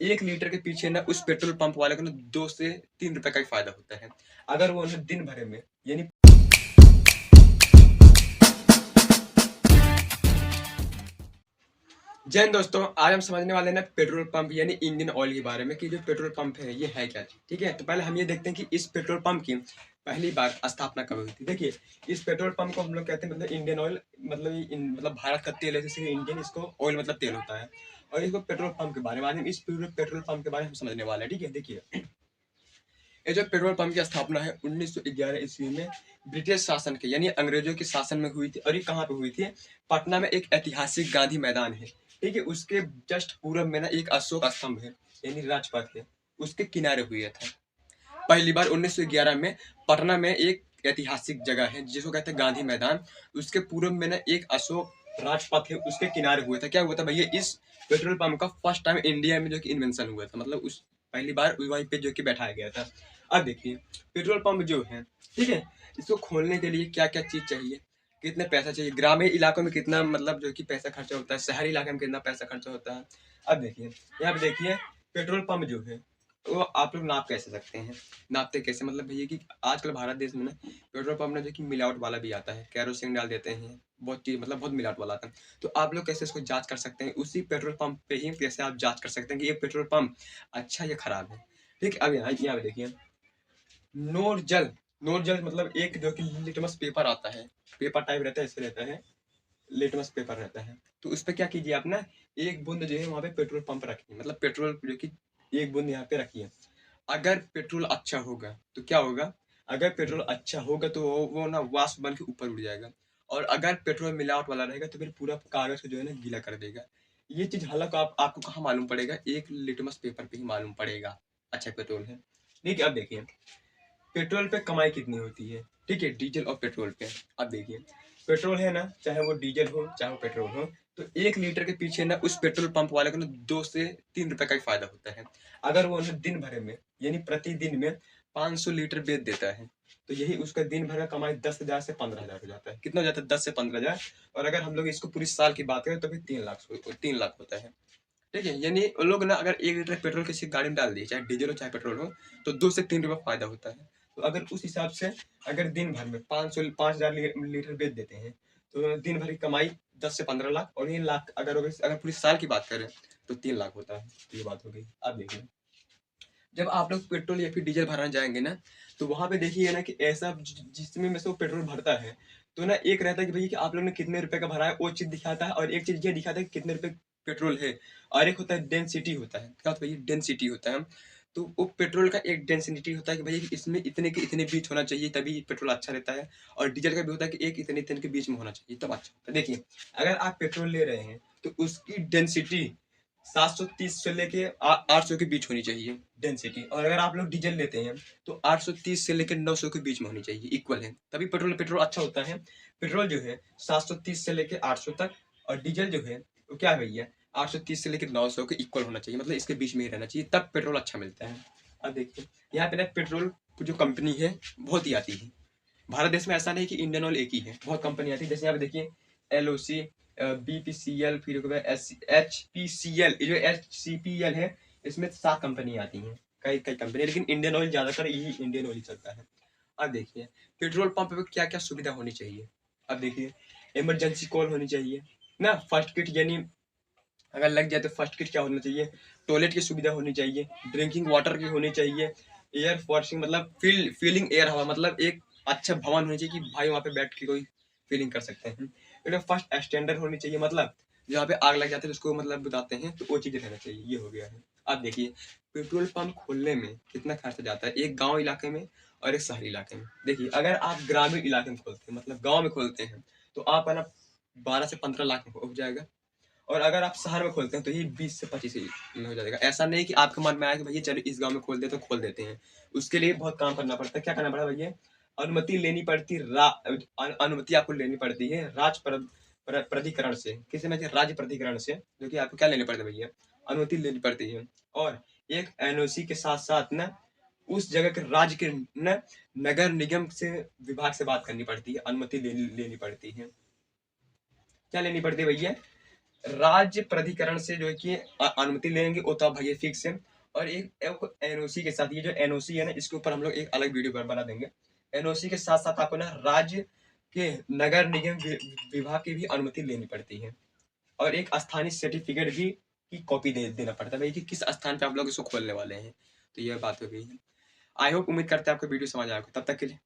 1 litre के पीछे ना उस पेट्रोल पंप वाले को ना 2 से 3 रुपए का ही फायदा होता है। अगर वो ना दिन भर में यानी जय हिंद दोस्तों, आज हम समझने वाले हैं ना पेट्रोल पंप यानी इंजन ऑयल के बारे में कि जो पेट्रोल पंप है ये है क्या चीज। ठीक है, तो पहले हम ये देखते हैं कि इस पेट्रोल पंप की पहली बार स्थापना कब हुई थी। देखिए, इस पेट्रोल पंप को हम लोग कहते हैं मतलब इंडियन ऑयल, मतलब मतलब भारत का तेल है, जैसे इंडियन, इसको ऑयल मतलब तेल होता है। और इसको पेट्रोल पंप के बारे में आज हम इस पेट्रोल पंप के बारे में हम समझने वाले हैं। ठीक है, देखिए, ये जो पेट्रोल पंप की स्थापना है 1911 ईस्वी में ब्रिटिश शासन के यानी अंग्रेजों के शासन में हुई थी। और ये कहाँ पे हुई थी? पटना में एक ऐतिहासिक गांधी मैदान है। ठीक है, उसके जस्ट पूरब में ना एक अशोक स्तंभ है यानी राजपथ है, उसके किनारे हुई था पहली बार 1911 में। पटना में एक ऐतिहासिक जगह है जिसको कहते हैं गांधी मैदान, उसके पूर्व में ना एक अशोक राजपथ है, उसके किनारे हुआ था। क्या हुआ था भैया? इस पेट्रोल पंप का फर्स्ट टाइम इंडिया में जो कि इन्वेंशन हुआ था, मतलब उस पहली बार वहीं पे जो कि बैठाया गया था। अब देखिए, पेट्रोल पंप जो है, ठीक है, इसको खोलने के लिए क्या क्या चीज चाहिए, कितने पैसा चाहिए, ग्रामीण इलाकों में कितना मतलब जो कि पैसा खर्चा होता है, शहरी इलाके में कितना पैसा खर्चा होता है। अब देखिए, यहाँ पे देखिए, पेट्रोल पंप जो है वो आप लोग नाप कैसे सकते हैं? नापते कैसे मतलब भैया कि आजकल भारत देश में ना पेट्रोल पंप में जो कि मिलावट वाला भी आता है, कैरोसिन डाल देते हैं, बहुत चीज मतलब बहुत मिलावट वाला आता है। तो आप लोग कैसे इसको जांच कर सकते हैं? उसी पेट्रोल पंप पे ही कैसे आप जांच कर सकते हैं कि ये पेट्रोल पंप अच्छा या खराब है? ठीक है, अब यहाँ पे देखिए, नोरजल। नोरजल मतलब एक जो कि लिटमस पेपर आता है, पेपर टाइप रहता है, ऐसे रहता है, लिटमस पेपर रहता है। तो उस पर क्या कीजिए, आप ना एक बूंद जो है वहाँ पे पेट्रोल पंप रखिए, मतलब पेट्रोल जो कि एक बूंद यहाँ पे रखिए। अगर पेट्रोल अच्छा होगा तो क्या होगा? अगर पेट्रोल अच्छा होगा तो वो ना वाष्प बन के ऊपर उड़ जाएगा। और अगर पेट्रोल मिलावट वाला रहेगा तो फिर पूरा कागज को जो है ना गीला कर देगा। ये चीज हालांकि आपको कहाँ मालूम पड़ेगा? एक लिटमस पेपर पे ही मालूम पड़ेगा अच्छा पेट्रोल है। ठीक है, अब देखिए, पेट्रोल पे कमाई कितनी होती है। ठीक है, डीजल और पेट्रोल पे। अब देखिए, पेट्रोल है ना, चाहे वो डीजल हो चाहे वो पेट्रोल हो, तो 1 लीटर के पीछे ना उस पेट्रोल पंप वाले को ना 2 से 3 रुपए का ही फायदा होता है। अगर वो ना दिन भर में यानी प्रतिदिन में 500 लीटर बेच देता है तो यही उसका दिन भर का कमाई 10,000 से 15,000 हो जाता है। कितना हो जाता है? 10 से 15,000। और अगर हम लोग इसको पूरी साल की बात करें तो फिर 3 लाख होता है। ठीक है, यानी उन लोग ना अगर 1 लीटर पेट्रोल किसी गाड़ी में डाल दिए, चाहे डीजल हो चाहे पेट्रोल हो, तो 2 से 3 रुपये फायदा होता है। तो अगर उस हिसाब से अगर दिन भर में 5,000 लीटर बेच देते हैं तो दिन भर की कमाई 10 से 15 लाख, और ये लाख अगर पूरी साल की बात करें तो 3 लाख होता है। तो ये बात हो गई। अब देखिए, जब आप लोग पेट्रोल या फिर डीजल भराने जाएंगे ना, तो वहां पे देखिए ना कि ऐसा जिसमें में से वो पेट्रोल भरता है, तो ना एक रहता है कि भैया कि आप लोग ने कितने रुपए का भरा है, वो चीज दिखाता है, और एक चीज ये दिखाता है कि कितने रुपए पेट्रोल है। और एक होता है डेंसिटी होता है। क्या होता है? ये डेंसिटी होता है। तो वो पेट्रोल का एक डेंसिटी होता है कि भैया कि इसमें इतने के इतने बीच होना चाहिए तभी पेट्रोल अच्छा रहता है। और डीजल का भी होता है कि एक इतने इतने के बीच में होना चाहिए तब अच्छा होता है। देखिए, अगर आप पेट्रोल ले रहे हैं तो उसकी डेंसिटी 730 से लेके 800 के बीच होनी चाहिए डेंसिटी। और अगर आप लोग डीजल लेते हैं तो 830 से लेकर 900 के बीच में होनी चाहिए, इक्वल है, तभी पेट्रोल पेट्रोल अच्छा होता है। पेट्रोल जो है 730 से लेकर 800 तक, और डीजल जो है वो क्या है भैया, 830 से लेकर 900 के इक्वल होना चाहिए, मतलब इसके बीच में ही रहना चाहिए, तब पेट्रोल अच्छा मिलता है। अब देखिए, यहाँ पे ना पेट्रोल की जो कंपनी है बहुत ही आती है। भारत देश में ऐसा नहीं कि इंडियन ऑयल एक ही है, बहुत कंपनी आती है। जैसे यहाँ पे देखिए, LOC, BPCL, फिर HPCL, ये जो HCPL है, इसमें 7 कंपनी आती हैं, कई कई कंपनी, लेकिन इंडियन ऑयल ज्यादातर यही इंडियन ऑयल ही चलता है। अब देखिए, पेट्रोल पंप पे क्या क्या सुविधा होनी चाहिए। अब देखिए, इमरजेंसी कॉल होनी चाहिए ना, फर्स्ट किट यानी अगर लग जाए तो फर्स्ट किट क्या होना चाहिए, टॉयलेट की सुविधा होनी चाहिए, ड्रिंकिंग वाटर की होनी चाहिए, एयर फॉर्सिंग मतलब फीलिंग एयर हवा, मतलब एक अच्छा भवन होनी चाहिए कि भाई वहाँ पे बैठ के कोई फीलिंग कर सकते हैं। फिर फर्स्ट स्टैंडर्ड होनी चाहिए, मतलब जहाँ पे आग लग जाती है तो उसको मतलब बताते हैं, तो वो चीज़ रहना चाहिए। ये हो गया है। अब देखिए, पेट्रोल पंप खोलने में कितना खर्चा जाता है, एक गांव इलाके में और एक शहरी इलाके में। देखिए, अगर आप ग्रामीण इलाके में खोलते हैं, मतलब गांव में खोलते हैं, तो आप है ना 12 से 15 लाख में हो जाएगा। और अगर आप शहर में खोलते हैं तो ये 20 से 25 में हो जाएगा। ऐसा नहीं कि आपके मन में आया कि भैया चलो इस गांव में खोल दे तो खोल देते हैं। उसके लिए बहुत काम करना पड़ता है। क्या करना पड़ा भैया? अनुमति लेनी पड़ती, अनुमति आपको लेनी पड़ती है प्राधिकरण से। किसी में राज्य प्राधिकरण से, जो कि आपको क्या लेने पड़ते भैया? अनुमति लेनी पड़ती है। और एक NOC के साथ साथ ना उस जगह के राज्य के न नगर निगम से विभाग से बात करनी पड़ती है, अनुमति लेनी पड़ती है। क्या लेनी पड़ती है भैया? राज्य प्राधिकरण से जो है कि अनुमति लेंगे, वो तो आप भैया फिक्स है। और एक एनओसी के साथ, ये जो एनओसी है ना, इसके ऊपर हम लोग एक अलग वीडियो बना देंगे। एनओसी के साथ साथ आपको ना राज्य के नगर निगम विभाग की भी अनुमति लेनी पड़ती है, और एक स्थानीय सर्टिफिकेट भी की कॉपी देना पड़ता है भाई कि किस स्थान पे आप लोग इसको खोलने वाले हैं। तो ये बात हो गई है। आई होप, उम्मीद करते हैं आपको वीडियो समझ आएगा। तब तक के लिए